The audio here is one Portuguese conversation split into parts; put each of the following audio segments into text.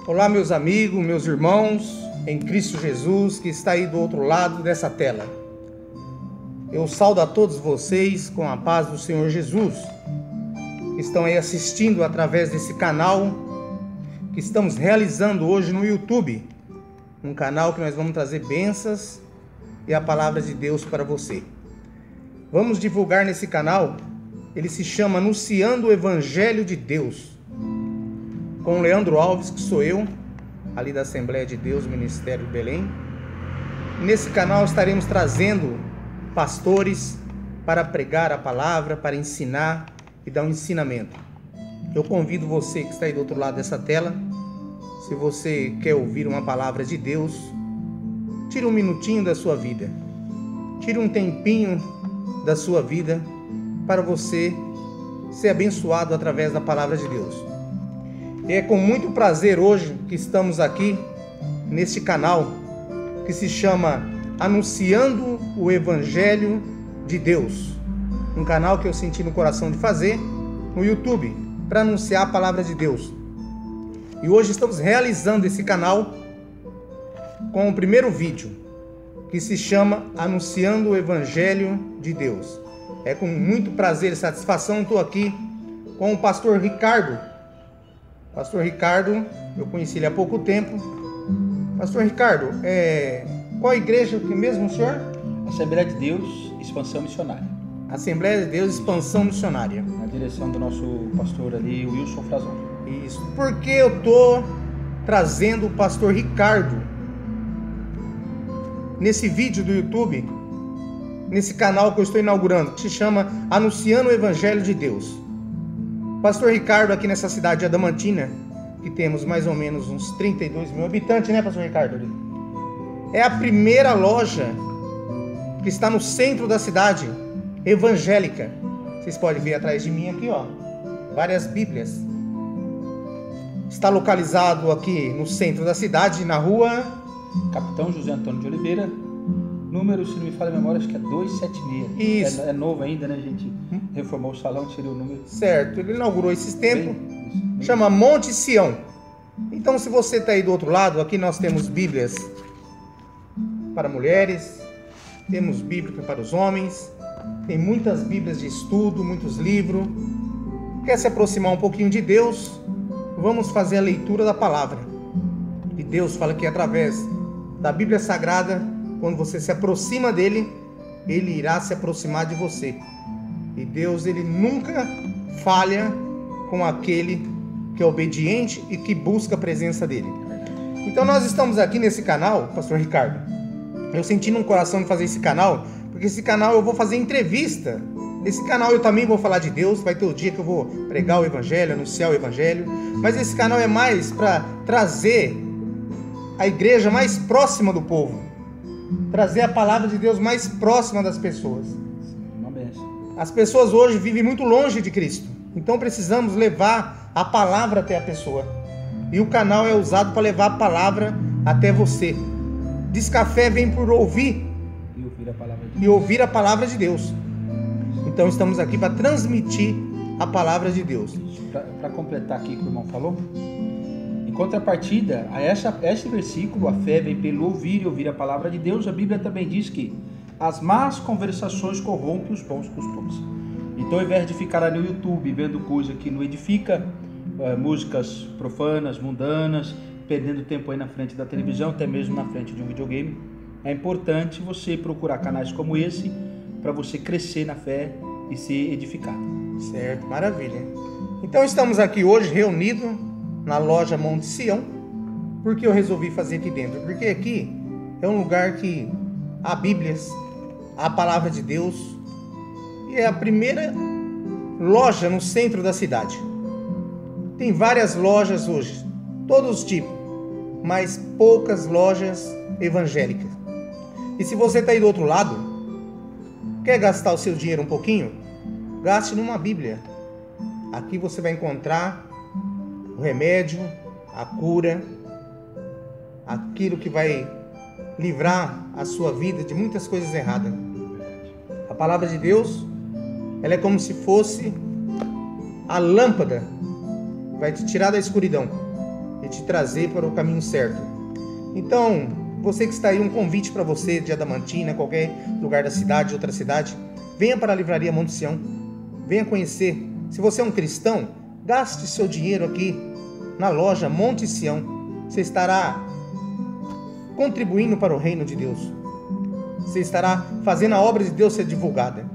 Olá, meus amigos, meus irmãos em Cristo Jesus que está aí do outro lado dessa tela. Eu saudo a todos vocês com a paz do Senhor Jesus, que estão aí assistindo através desse canal que estamos realizando hoje no YouTube. Um canal que nós vamos trazer bênçãos e a palavra de Deus para você. Vamos divulgar nesse canal, ele se chama Anunciando o Evangelho de Deus, com o Leandro Alves, que sou eu, ali da Assembleia de Deus, Ministério de Belém. Nesse canal estaremos trazendo pastores para pregar a palavra, para ensinar e dar um ensinamento. Eu convido você que está aí do outro lado dessa tela, se você quer ouvir uma palavra de Deus, tire um minutinho da sua vida, tire um tempinho da sua vida para você ser abençoado através da palavra de Deus. E é com muito prazer hoje que estamos aqui neste canal que se chama Anunciando o Evangelho de Deus. Um canal que eu senti no coração de fazer no YouTube para anunciar a palavra de Deus. E hoje estamos realizando esse canal com o primeiro vídeo, que se chama Anunciando o Evangelho de Deus. É com muito prazer e satisfação estou aqui com o pastor Ricardo. Pastor Ricardo, eu conheci ele há pouco tempo. Pastor Ricardo, qual a igreja que mesmo o senhor? Assembleia de Deus, Expansão Missionária. Assembleia de Deus, Expansão Missionária. Na direção do nosso pastor ali, Wilson Frazão. Isso. Por que eu estou trazendo o pastor Ricardo nesse vídeo do YouTube, nesse canal que eu estou inaugurando, que se chama Anunciando o Evangelho de Deus? Pastor Ricardo, aqui nessa cidade de Adamantina, que temos mais ou menos uns 32 mil habitantes, né, pastor Ricardo? É a primeira loja que está no centro da cidade, evangélica. Vocês podem ver atrás de mim aqui, ó, várias bíblias. Está localizado aqui no centro da cidade, na rua Capitão José Antônio de Oliveira, número, se não me falha a memória, acho que é 276. Isso. É novo ainda, né, gente? Reformou o salão, tirou o número. Certo, ele inaugurou esses tempos. Chama Monte Sião. Então, se você está aí do outro lado, aqui nós temos bíblias para mulheres, temos bíblia para os homens, tem muitas bíblias de estudo, muitos livros. Quer se aproximar um pouquinho de Deus? Vamos fazer a leitura da palavra. E Deus fala que através da Bíblia Sagrada, quando você se aproxima dele, ele irá se aproximar de você. E Deus, ele nunca falha com aquele que é obediente e que busca a presença dele. Então nós estamos aqui nesse canal, pastor Ricardo. Eu senti no coração de fazer esse canal, porque esse canal eu vou fazer entrevista. Esse canal eu também vou falar de Deus, vai ter o dia que eu vou pregar o Evangelho, anunciar o Evangelho. Mas esse canal é mais para trazer a igreja mais próxima do povo. Trazer a palavra de Deus mais próxima das pessoas. Uma benção. As pessoas hoje vivem muito longe de Cristo. Então precisamos levar a palavra até a pessoa. E o canal é usado para levar a palavra até você. Diz café vem por ouvir. E ouvir a palavra de Deus. Então estamos aqui para transmitir a palavra de Deus. Para completar aqui o que o irmão falou, em contrapartida a este versículo, a fé vem pelo ouvir e ouvir a palavra de Deus, a Bíblia também diz que as más conversações corrompem os bons costumes. Então, ao invés de ficar ali no YouTube vendo coisa que não edifica, músicas profanas, mundanas, perdendo tempo aí na frente da televisão, até mesmo na frente de um videogame, é importante você procurar canais como esse para você crescer na fé e ser edificado. Certo, maravilha. Então estamos aqui hoje reunidos na loja Monte Sião. Por que eu resolvi fazer aqui dentro? Porque aqui é um lugar que há bíblias, há a palavra de Deus, e é a primeira loja no centro da cidade. Tem várias lojas hoje, todos os tipos, mas poucas lojas evangélicas. E se você está aí do outro lado, quer gastar o seu dinheiro um pouquinho? Gaste numa Bíblia. Aqui você vai encontrar o remédio, a cura, aquilo que vai livrar a sua vida de muitas coisas erradas. A palavra de Deus, ela é como se fosse a lâmpada, vai te tirar da escuridão. e te trazer para o caminho certo. Então, você que está aí, um convite para você, de Adamantina, qualquer lugar da cidade, outra cidade, venha para a Livraria Monte Sião, venha conhecer. Se você é um cristão, gaste seu dinheiro aqui na loja Monte Sião. Você estará contribuindo para o reino de Deus. Você estará fazendo a obra de Deus ser divulgada.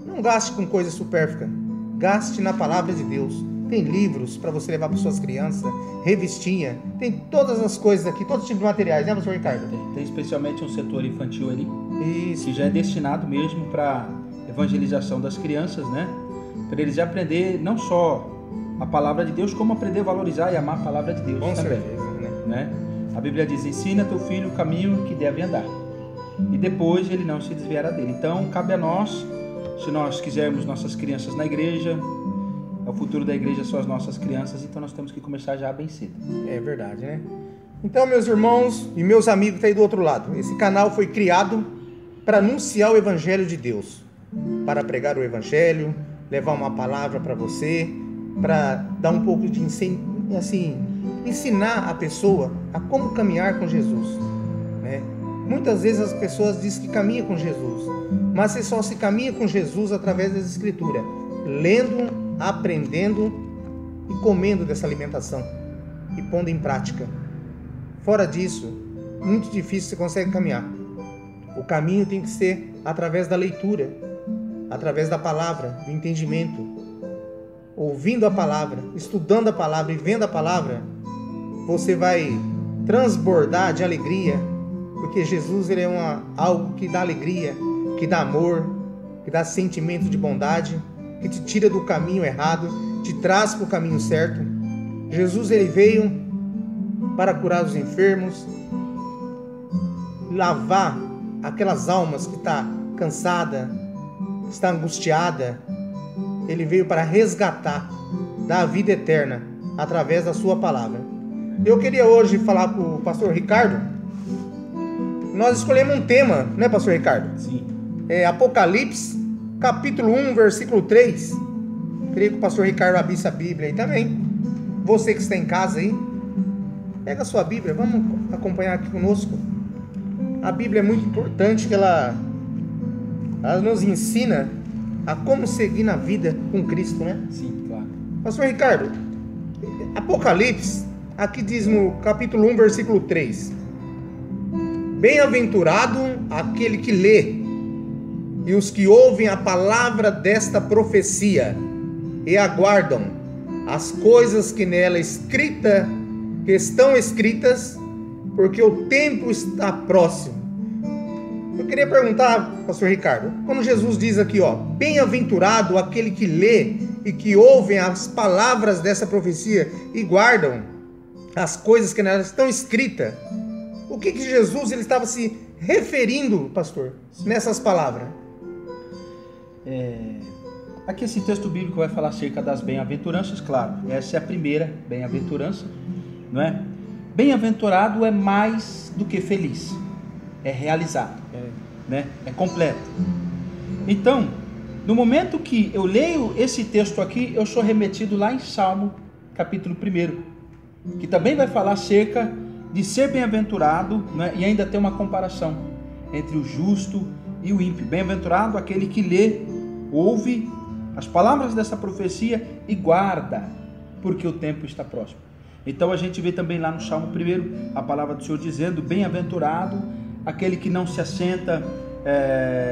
Não gaste com coisa supérflua, gaste na palavra de Deus. Tem livros para você levar para suas crianças, revistinha, tem todas as coisas aqui, todo tipo de materiais, né, pastor Ricardo? Tem especialmente um setor infantil ali, Isso. que já é destinado mesmo para evangelização das crianças, né? Para eles aprender não só a palavra de Deus, como aprender a valorizar e amar a palavra de Deus Com também. certeza, Né? A Bíblia diz: ensina teu filho o caminho que deve andar, e depois ele não se desviará dele. Então cabe a nós, se nós quisermos nossas crianças na igreja, o futuro da igreja são as nossas crianças, então nós temos que começar já bem cedo. É verdade, né? Então, meus irmãos e meus amigos que estão aí do outro lado, esse canal foi criado para anunciar o Evangelho de Deus, para pregar o Evangelho, levar uma palavra para você, para dar um pouco de ensinar a pessoa a como caminhar com Jesus, né? Muitas vezes as pessoas dizem que caminha com Jesus, mas você só se caminha com Jesus através das Escrituras, lendo, aprendendo e comendo dessa alimentação e pondo em prática. Fora disso, muito difícil você consegue caminhar. O caminho tem que ser através da leitura, através da palavra, do entendimento, ouvindo a palavra, estudando a palavra e vendo a palavra. Você vai transbordar de alegria, porque Jesus, ele é algo que dá alegria, que dá amor, que dá sentimento de bondade, que te tira do caminho errado, te traz para o caminho certo. Jesus, ele veio para curar os enfermos, lavar aquelas almas que está cansada, está angustiada. Ele veio para resgatar, dar a vida eterna através da sua palavra. Eu queria hoje falar com o pastor Ricardo. Nós escolhemos um tema, né, pastor Ricardo? Sim. É Apocalipse, capítulo 1, versículo 3. Queria que o pastor Ricardo abrisse a Bíblia aí também. Você que está em casa aí, pega a sua Bíblia, vamos acompanhar aqui conosco. A Bíblia é muito importante, que ela nos ensina a como seguir na vida com Cristo, né? Sim, claro. Pastor Ricardo, Apocalipse, aqui diz no capítulo 1, versículo 3: Bem-aventurado aquele que lê e os que ouvem a palavra desta profecia e aguardam as coisas que nela que estão escritas, porque o tempo está próximo. Eu queria perguntar, pastor Ricardo, quando Jesus diz aqui, bem-aventurado aquele que lê e que ouvem as palavras dessa profecia e guardam as coisas que nela estão escritas, o que Jesus ele estava se referindo, pastor, nessas palavras? Aqui esse texto bíblico vai falar acerca das bem-aventuranças, claro. Essa é a primeira bem-aventurança, não é? Bem-aventurado é mais do que feliz, é realizado, né? É completo. Então, no momento que eu leio esse texto aqui, eu sou remetido lá em Salmo, capítulo 1, que também vai falar acerca de ser bem-aventurado, né? E ainda tem uma comparação entre o justo e o ímpio. Bem-aventurado aquele que lê, ouve as palavras dessa profecia e guarda, porque o tempo está próximo. Então a gente vê também lá no Salmo 1 a palavra do Senhor dizendo: bem-aventurado aquele que não se assenta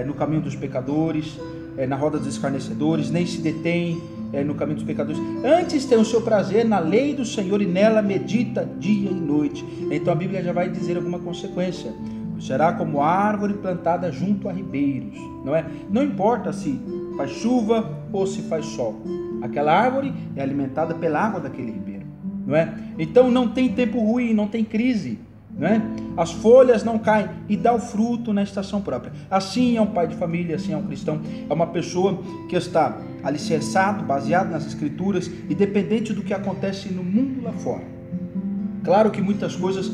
no caminho dos pecadores, na roda dos escarnecedores, nem se detém no caminho dos pecadores. Antes tem o seu prazer na lei do Senhor e nela medita dia e noite. Então a Bíblia já vai dizer alguma consequência. Será como árvore plantada junto a ribeiros, não é? Não importa se faz chuva ou se faz sol, aquela árvore é alimentada pela água daquele ribeiro, não é? Então não tem tempo ruim, não tem crise, não é? As folhas não caem e dá o fruto na estação própria. Assim é um pai de família, assim é um cristão, é uma pessoa que está alicerçado, baseado nas escrituras, independente do que acontece no mundo lá fora. Claro que muitas coisas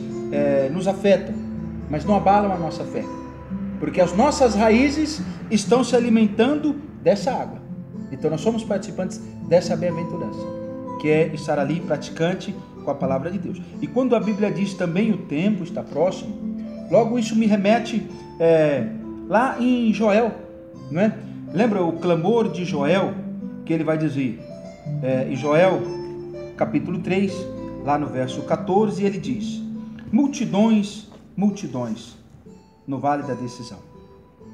nos afetam, mas não abalam a nossa fé, porque as nossas raízes estão se alimentando dessa água. Então nós somos participantes dessa bem-aventurança, que é estar ali praticante com com a palavra de Deus. E quando a Bíblia diz também o tempo está próximo, logo isso me remete lá em Joel, não é? Lembra o clamor de Joel, que ele vai dizer, em Joel capítulo 3, lá no verso 14, ele diz: multidões, multidões no vale da decisão,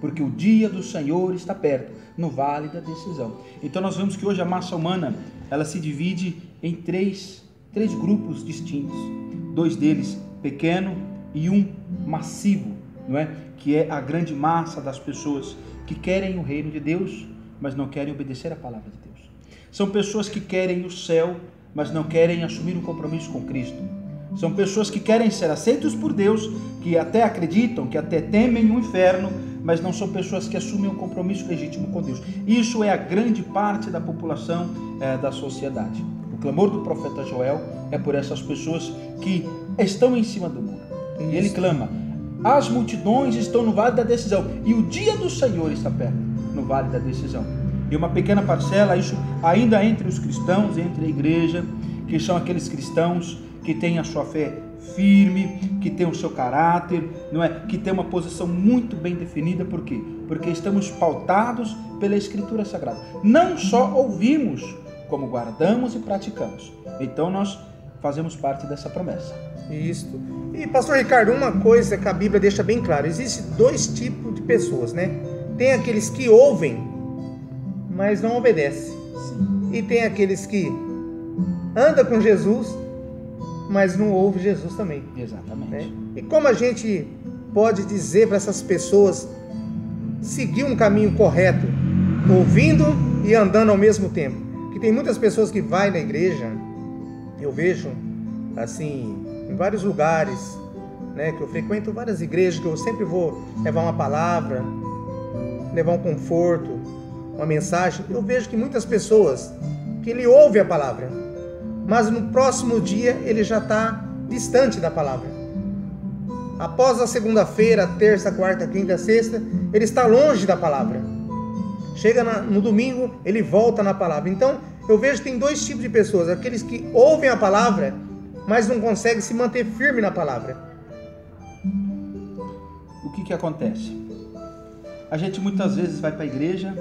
porque o dia do Senhor está perto, no vale da decisão. Então nós vemos que hoje a massa humana, ela se divide em três grupos distintos, 2 deles pequeno e um massivo, não é? Que é a grande massa das pessoas que querem o reino de Deus, mas não querem obedecer a palavra de Deus. São pessoas que querem o céu, mas não querem assumir um compromisso com Cristo. São pessoas que querem ser aceitos por Deus, que até acreditam, que até temem o inferno, mas não são pessoas que assumem um compromisso legítimo com Deus. Isso é a grande parte da população da sociedade. O clamor do profeta Joel é por essas pessoas que estão em cima do muro. E ele clama: as multidões estão no vale da decisão, e o dia do Senhor está perto, no vale da decisão. E uma pequena parcela, isso ainda entre os cristãos, entre a igreja, que são aqueles cristãos que têm a sua fé firme, que têm o seu caráter, não é? Que tem uma posição muito bem definida. Por quê? Porque estamos pautados pela Escritura Sagrada. Não só ouvimos, como guardamos e praticamos. Então nós fazemos parte dessa promessa. Isso. E pastor Ricardo, uma coisa que a Bíblia deixa bem claro: existem 2 tipos de pessoas, né? Tem aqueles que ouvem, mas não obedecem. Sim. E tem aqueles que andam com Jesus, mas não ouvem Jesus também. Exatamente. Né? E como a gente pode dizer para essas pessoas seguir um caminho correto, ouvindo e andando ao mesmo tempo? Que tem muitas pessoas que vai na igreja, eu vejo assim, em vários lugares, né, que eu frequento várias igrejas, que eu sempre vou levar uma palavra, levar um conforto, uma mensagem. Eu vejo que muitas pessoas, que ele ouve a palavra, mas no próximo dia ele já está distante da palavra. Após a segunda-feira, terça, quarta, quinta, sexta, ele está longe da palavra. Chega no domingo, ele volta na palavra. Então, eu vejo que tem 2 tipos de pessoas: aqueles que ouvem a palavra, mas não conseguem se manter firme na palavra. O que acontece? A gente muitas vezes vai para a igreja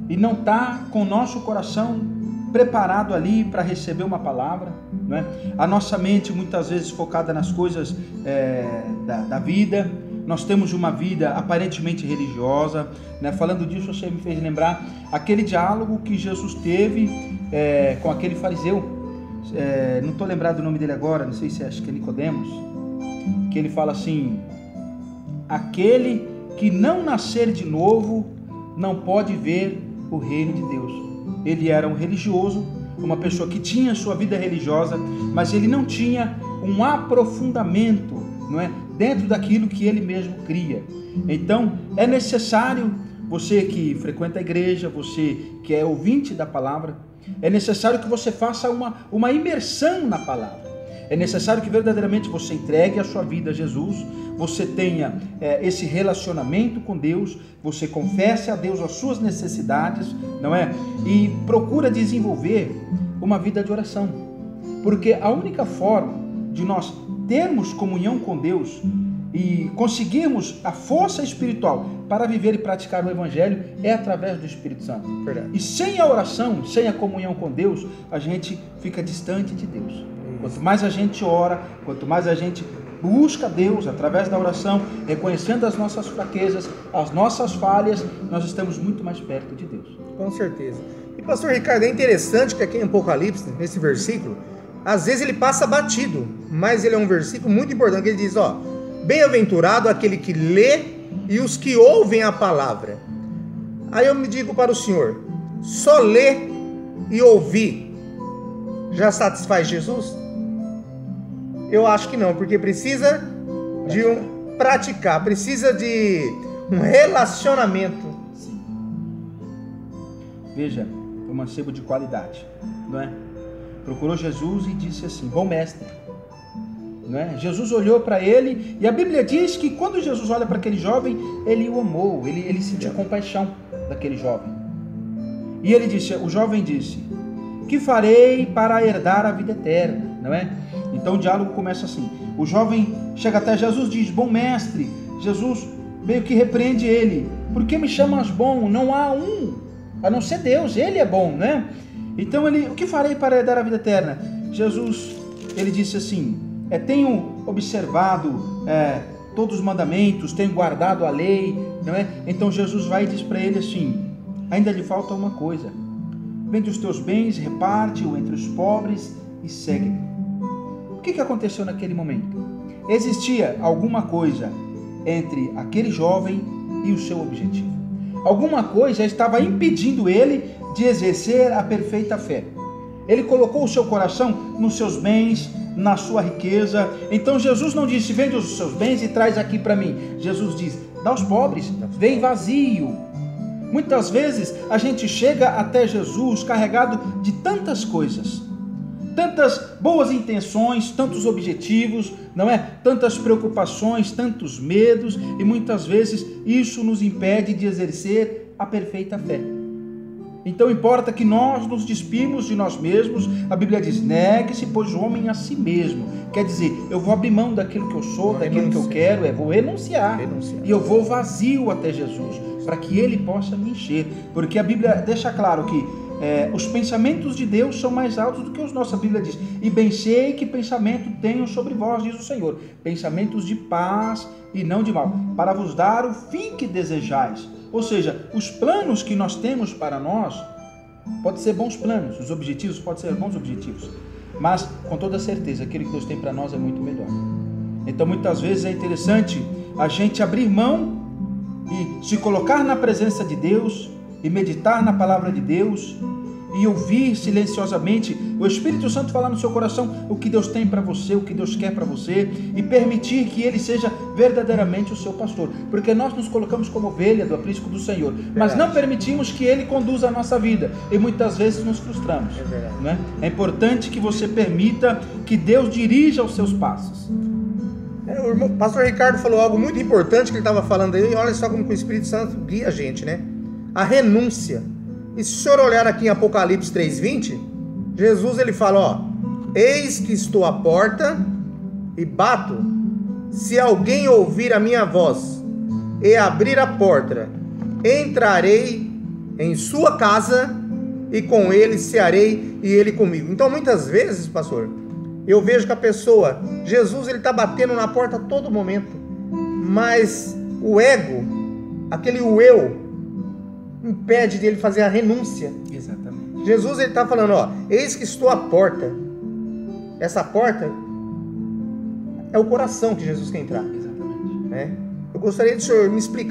e não está com o nosso coração preparado ali para receber uma palavra, não é? A nossa mente muitas vezes focada nas coisas da vida. Nós temos uma vida aparentemente religiosa, né? Falando disso, você me fez lembrar aquele diálogo que Jesus teve com aquele fariseu. Não estou lembrado do nome dele agora, não sei se acho que é Nicodemos, que ele fala assim: aquele que não nascer de novo não pode ver o reino de Deus. Ele era um religioso, uma pessoa que tinha sua vida religiosa, mas ele não tinha um aprofundamento, não é, dentro daquilo que ele mesmo cria. Então é necessário, você que frequenta a igreja, você que é ouvinte da palavra, é necessário que você faça uma imersão na palavra. É necessário que verdadeiramente você entregue a sua vida a Jesus, você tenha esse relacionamento com Deus, você confesse a Deus as suas necessidades, não é? E procura desenvolver uma vida de oração. Porque a única forma de nós termos comunhão com Deus e conseguirmos a força espiritual para viver e praticar o Evangelho é através do Espírito Santo. Verdade. E sem a oração, sem a comunhão com Deus, a gente fica distante de Deus. Quanto mais a gente ora, quanto mais a gente busca Deus através da oração, reconhecendo as nossas fraquezas, as nossas falhas, nós estamos muito mais perto de Deus. Com certeza. E pastor Ricardo, é interessante que aqui em Apocalipse, nesse versículo, às vezes ele passa batido, mas ele é um versículo muito importante, que ele diz, ó: bem-aventurado aquele que lê e os que ouvem a palavra. Aí eu me digo para o senhor, só ler e ouvir já satisfaz Jesus? Eu acho que não, porque precisa de praticar, precisa de um relacionamento. Sim. Veja, um mancebo de qualidade, não é? Procurou Jesus e disse assim: bom mestre, não é? Jesus olhou para ele e a Bíblia diz que quando Jesus olha para aquele jovem, ele o amou, ele sentiu compaixão daquele jovem. E ele disse, o jovem disse: que farei para herdar a vida eterna? não é? Então o diálogo começa assim. O jovem chega até Jesus e diz: bom mestre. Jesus meio que repreende ele: por que me chamas bom? Não há um, a não ser Deus, ele é bom, né? Então ele: o que farei para herdar a vida eterna? Jesus, ele disse assim: tenho observado todos os mandamentos, tenho guardado a lei, não é? Então Jesus vai e diz para ele assim: ainda lhe falta uma coisa. Vende os teus bens, reparte-o entre os pobres e segue-me. O que aconteceu naquele momento? Existia alguma coisa entre aquele jovem e o seu objetivo. Alguma coisa estava impedindo ele de exercer a perfeita fé. Ele colocou o seu coração nos seus bens, na sua riqueza. Então Jesus não disse: vende os seus bens e traz aqui para mim. Jesus diz: dá aos pobres, vem vazio. Muitas vezes a gente chega até Jesus carregado de tantas coisas, tantas boas intenções, tantos objetivos, não é? Tantas preocupações, tantos medos, e muitas vezes isso nos impede de exercer a perfeita fé. Então importa que nós nos despimos de nós mesmos. A Bíblia diz: negue-se, pois, o homem a si mesmo. Quer dizer, eu vou abrir mão daquilo que eu sou, daquilo que eu quero, vou renunciar. E eu vou vazio até Jesus, para que Ele possa me encher. Porque a Bíblia deixa claro que os pensamentos de Deus são mais altos do que os nossos. A Bíblia diz: e bem sei que pensamento tenho sobre vós, diz o Senhor, pensamentos de paz e não de mal, para vos dar o fim que desejais. Ou seja, os planos que nós temos para nós podem ser bons planos, os objetivos podem ser bons objetivos, mas com toda certeza aquilo que Deus tem para nós é muito melhor. Então muitas vezes é interessante a gente abrir mão e se colocar na presença de Deus e meditar na palavra de Deus e ouvir silenciosamente o Espírito Santo falar no seu coração o que Deus tem para você, o que Deus quer para você, e permitir que Ele seja verdadeiramente o seu pastor, porque nós nos colocamos como ovelha do aprisco do Senhor, mas não permitimos que Ele conduza a nossa vida, e muitas vezes nos frustramos. Né? É importante que você permita que Deus dirija os seus passos. O pastor Ricardo falou algo muito importante que ele estava falando aí, olha só como que o Espírito Santo guia a gente, né? A renúncia. E se o senhor olhar aqui em Apocalipse 3:20, Jesus ele fala, ó: eis que estou à porta e bato. Se alguém ouvir a minha voz e abrir a porta, entrarei em sua casa e com ele cearei e ele comigo. Então muitas vezes, pastor, eu vejo que a pessoa, Jesus ele está batendo na porta a todo momento, mas o ego, aquele eu, impede dele fazer a renúncia. Exatamente. Jesus ele está falando, ó: eis que estou à porta. Essa porta é o coração que Jesus quer entrar. Exatamente. Né? Eu gostaria de o senhor me explicar